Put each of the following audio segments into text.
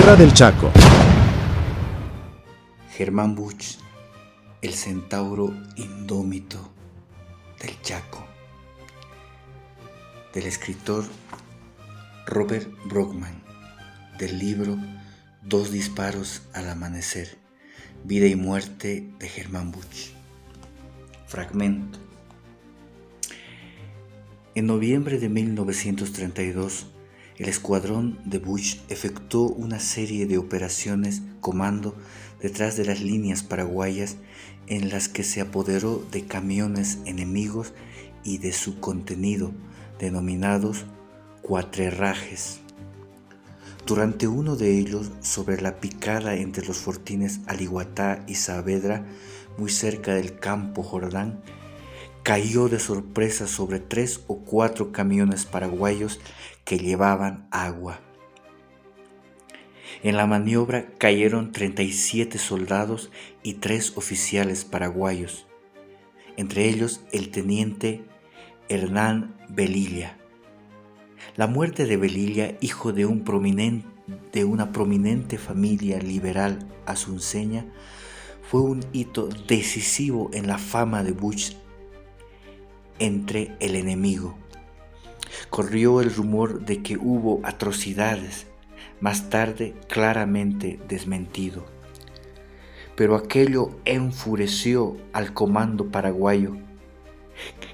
Guerra del Chaco. Germán Busch, el centauro indómito del Chaco, del escritor Robert Brockman, del libro Dos disparos al amanecer, vida y muerte de Germán Busch. Fragmento. En noviembre de 1932, el escuadrón de Busch efectuó una serie de operaciones comando detrás de las líneas paraguayas en las que se apoderó de camiones enemigos y de su contenido, denominados cuatrerrajes. Durante uno de ellos, sobre la picada entre los fortines Alihuatá y Saavedra, muy cerca del campo Jordán, cayó de sorpresa sobre 3 o 4 camiones paraguayos que llevaban agua. En la maniobra cayeron 37 soldados y 3 oficiales paraguayos, entre ellos el teniente Hernán Velilla. La muerte de Velilla, hijo de una prominente familia liberal asunceña, fue un hito decisivo en la fama de Busch entre el enemigo. Corrió el rumor de que hubo atrocidades, más tarde claramente desmentido. Pero aquello enfureció al comando paraguayo,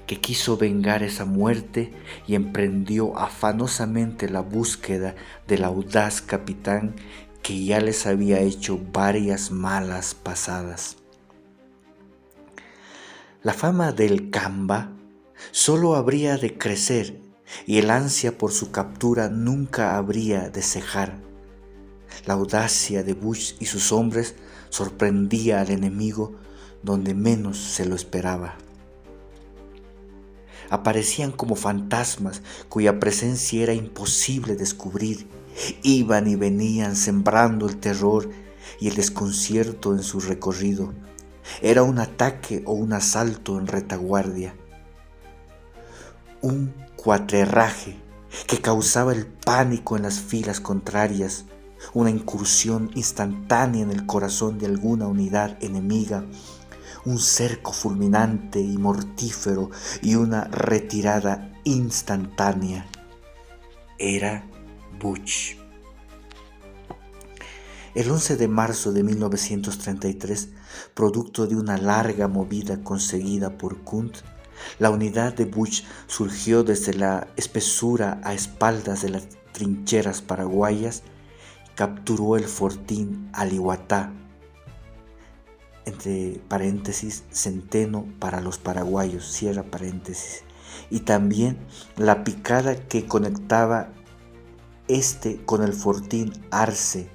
que quiso vengar esa muerte y emprendió afanosamente la búsqueda del audaz capitán que ya les había hecho varias malas pasadas. La fama del Camba solo habría de crecer y el ansia por su captura nunca habría de cejar. La audacia de Busch y sus hombres sorprendía al enemigo donde menos se lo esperaba. Aparecían como fantasmas cuya presencia era imposible descubrir. Iban y venían sembrando el terror y el desconcierto en su recorrido. Era un ataque o un asalto en retaguardia. Un cuatrerraje que causaba el pánico en las filas contrarias, una incursión instantánea en el corazón de alguna unidad enemiga, un cerco fulminante y mortífero y una retirada instantánea. Era Busch. El 11 de marzo de 1933, producto de una larga movida conseguida por Kunt, la unidad de Busch surgió desde la espesura a espaldas de las trincheras paraguayas, capturó el fortín Alihuatá, entre paréntesis, Centeno para los paraguayos, cierra paréntesis, y también la picada que conectaba con el fortín Arce,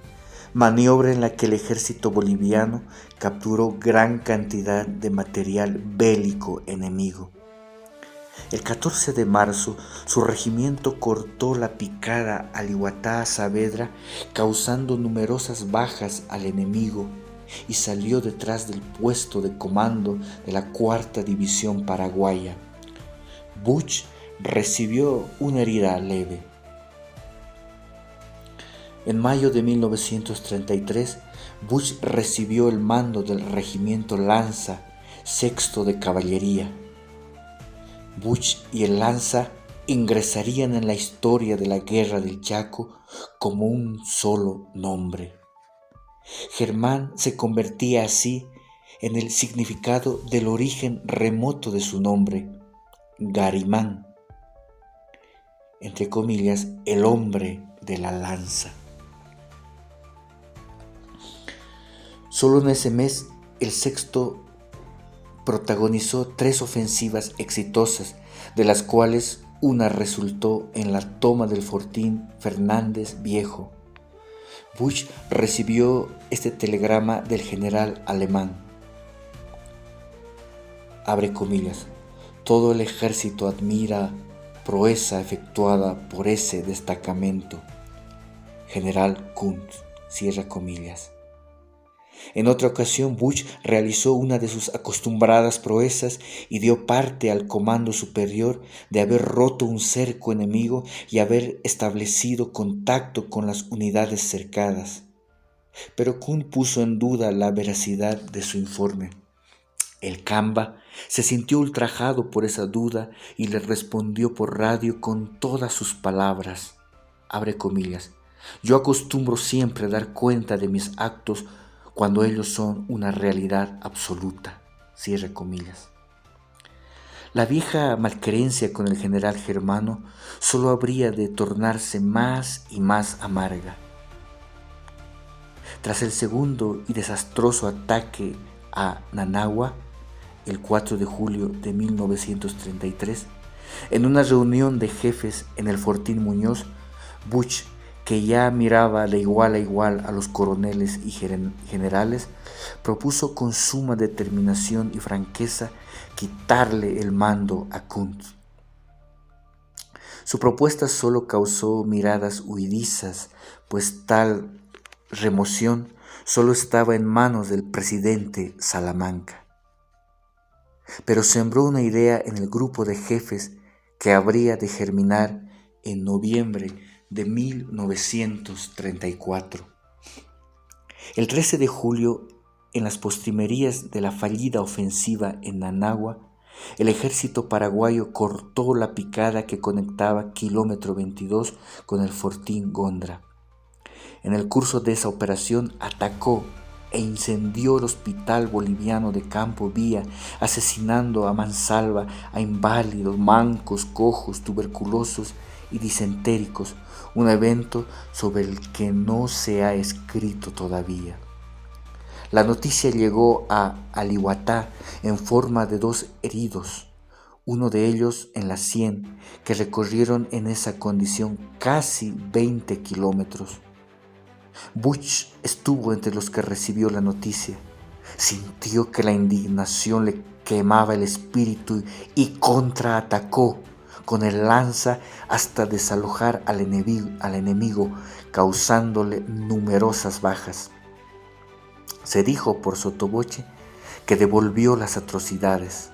maniobra en la que el ejército boliviano capturó gran cantidad de material bélico enemigo. El 14 de marzo, su regimiento cortó la picada Alihuatá a Saavedra, causando numerosas bajas al enemigo, y salió detrás del puesto de comando de la 4ª División Paraguaya. Busch recibió una herida leve. En mayo de 1933, Busch recibió el mando del regimiento Lanza, 6º de Caballería. Busch y el Lanza ingresarían en la historia de la Guerra del Chaco como un solo nombre. Germán se convertía así en el significado del origen remoto de su nombre, Garimán, entre comillas, el hombre de la lanza. Solo en ese mes, el sexto protagonizó 3 ofensivas exitosas, de las cuales una resultó en la toma del fortín Fernández Viejo. Busch recibió este telegrama del general alemán. Abre comillas. Todo el ejército admira proeza efectuada por ese destacamento. General Kuntz, cierra comillas. En otra ocasión, Busch realizó una de sus acostumbradas proezas y dio parte al comando superior de haber roto un cerco enemigo y haber establecido contacto con las unidades cercadas. pero Kuhn puso en duda la veracidad de su informe. El Camba se sintió ultrajado por esa duda y le respondió por radio con todas sus palabras. Abre comillas. Yo acostumbro siempre a dar cuenta de mis actos cuando ellos son una realidad absoluta. Cierre comillas. La vieja malquerencia con el general Germano solo habría de tornarse más y más amarga. Tras el segundo y desastroso ataque a Nanagua, el 4 de julio de 1933, en una reunión de jefes en el Fortín Muñoz, Busch, que ya miraba de igual a igual a los coroneles y generales, propuso con suma determinación y franqueza quitarle el mando a Kuntz. Su propuesta solo causó miradas huidizas, pues tal remoción solo estaba en manos del presidente Salamanca. Pero sembró una idea en el grupo de jefes que habría de germinar en noviembre de 1934. El 13 de julio, en las postrimerías de la fallida ofensiva en Nanagua, el ejército paraguayo cortó la picada que conectaba kilómetro 22 con el Fortín Gondra. En el curso de esa operación atacó e incendió el hospital boliviano de Campo Vía, asesinando a mansalva a inválidos, mancos, cojos, tuberculosos y disentéricos, un evento sobre el que no se ha escrito todavía. La noticia llegó a Alihuatá en forma de 2 heridos, uno de ellos en la sien, que recorrieron en esa condición casi 20 kilómetros. Busch estuvo entre los que recibió la noticia. Sintió que la indignación le quemaba el espíritu y contraatacó con el lanza hasta desalojar al enemigo, causándole numerosas bajas. Se dijo por sottovoce que devolvió las atrocidades.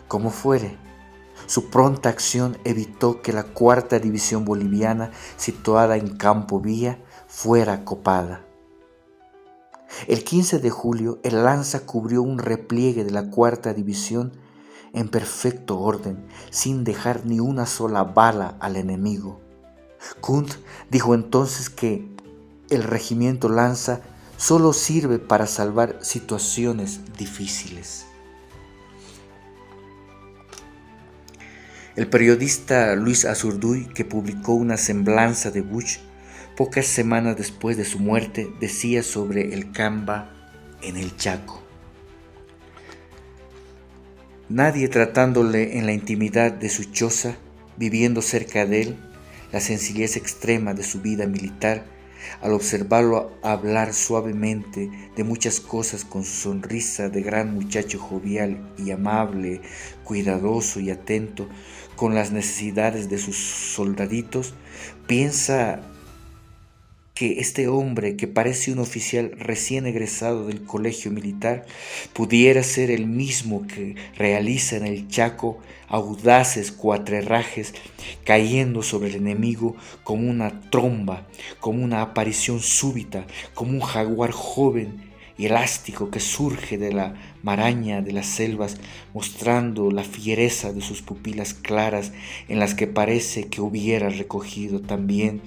Como fuere, su pronta acción evitó que la 4ª División Boliviana, situada en Campo Vía, fuera copada. El 15 de julio, el lanza cubrió un repliegue de la 4ª División en perfecto orden, sin dejar ni una sola bala al enemigo. Kuntz dijo entonces que el regimiento Lanza solo sirve para salvar situaciones difíciles. El periodista Luis Azurduy, que publicó una semblanza de Busch pocas semanas después de su muerte, decía sobre el Camba en el Chaco: nadie tratándole en la intimidad de su choza, viviendo cerca de él, la sencillez extrema de su vida militar, al observarlo hablar suavemente de muchas cosas con su sonrisa de gran muchacho jovial y amable, cuidadoso y atento con las necesidades de sus soldaditos, piensa que este hombre, que parece un oficial recién egresado del colegio militar, pudiera ser el mismo que realiza en el Chaco audaces cuatrerrajes, cayendo sobre el enemigo como una tromba, como una aparición súbita, como un jaguar joven y elástico que surge de la maraña de las selvas, mostrando la fiereza de sus pupilas claras, en las que parece que hubiera recogido también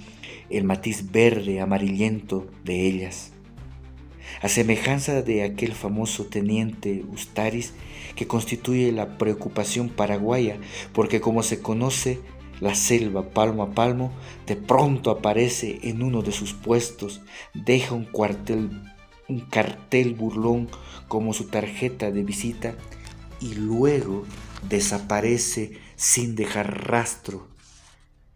el matiz verde amarillento de ellas. A semejanza de aquel famoso teniente Ustaris, que constituye la preocupación paraguaya, porque como se conoce la selva palmo a palmo, de pronto aparece en uno de sus puestos, deja un cartel burlón como su tarjeta de visita y luego desaparece sin dejar rastro.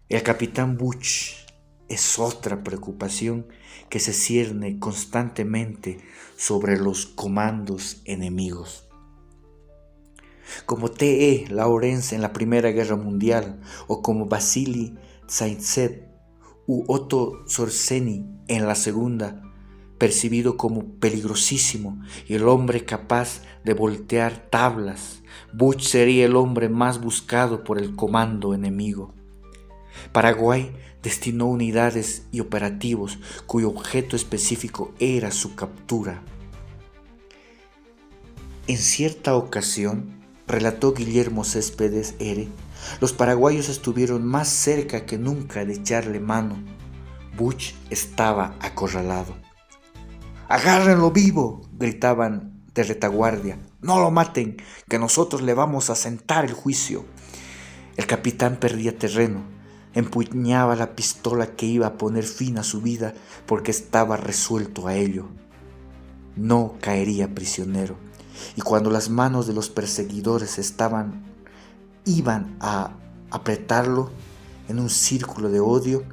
El capitán Busch es otra preocupación que se cierne constantemente sobre los comandos enemigos. Como T.E. Lawrence en la Primera Guerra Mundial, o como Vasily Zaitsev u Otto Skorzeny en la Segunda, percibido como peligrosísimo y el hombre capaz de voltear tablas, Busch sería el hombre más buscado por el comando enemigo. Paraguay destinó unidades y operativos cuyo objeto específico era su captura. En cierta ocasión, relató Guillermo Céspedes R., los paraguayos estuvieron más cerca que nunca de echarle mano. Butch estaba acorralado. ¡Agárrenlo vivo!, gritaban de retaguardia. ¡No lo maten, que nosotros le vamos a sentar el juicio! El capitán perdía terreno, empuñaba la pistola que iba a poner fin a su vida porque estaba resuelto a ello. No caería prisionero, y cuando las manos de los perseguidores iban a apretarlo en un círculo de odio,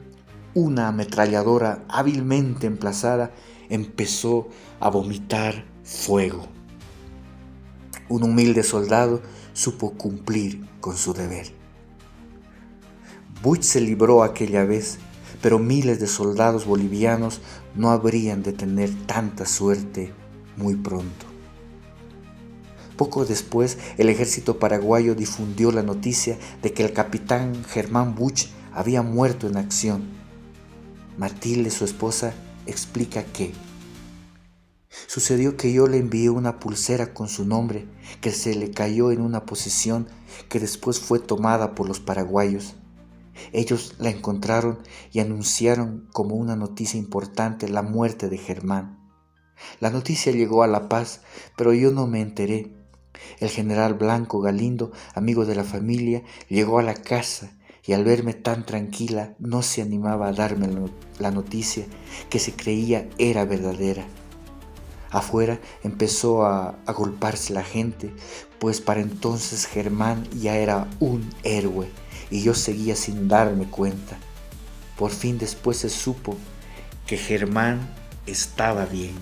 una ametralladora hábilmente emplazada empezó a vomitar fuego. Un humilde soldado supo cumplir con su deber. Butch se libró aquella vez, pero miles de soldados bolivianos no habrían de tener tanta suerte muy pronto. Poco después, el ejército paraguayo difundió la noticia de que el capitán Germán Butch había muerto en acción. Matilde, su esposa, explica que sucedió que yo le envié una pulsera con su nombre que se le cayó en una posición que después fue tomada por los paraguayos. Ellos la encontraron y anunciaron como una noticia importante la muerte de Germán. La noticia llegó a La Paz, pero yo no me enteré. El general Blanco Galindo, amigo de la familia, llegó a la casa y al verme tan tranquila no se animaba a darme la noticia que se creía era verdadera. Afuera empezó a agolparse la gente, pues para entonces Germán ya era un héroe y yo seguía sin darme cuenta. Por fin después se supo que Germán estaba bien.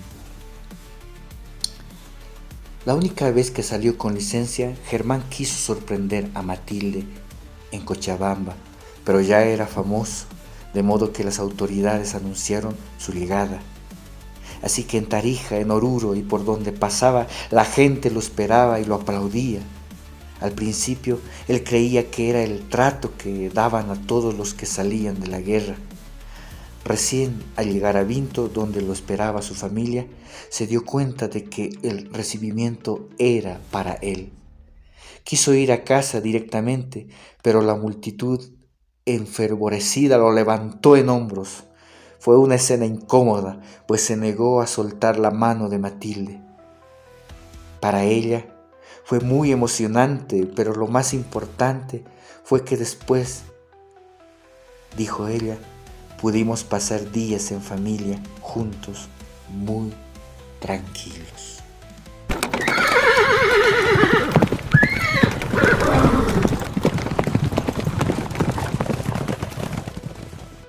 La única vez que salió con licencia, Germán quiso sorprender a Matilde en Cochabamba, pero ya era famoso, de modo que las autoridades anunciaron su llegada. Así que en Tarija, en Oruro y por donde pasaba, la gente lo esperaba y lo aplaudía. Al principio, él creía que era el trato que daban a todos los que salían de la guerra. Recién al llegar a Vinto, donde lo esperaba su familia, se dio cuenta de que el recibimiento era para él. Quiso ir a casa directamente, pero la multitud enfervorecida lo levantó en hombros. Fue una escena incómoda, pues se negó a soltar la mano de Matilde. Para ella fue muy emocionante, pero lo más importante fue que después, dijo ella, pudimos pasar días en familia, juntos, muy tranquilos.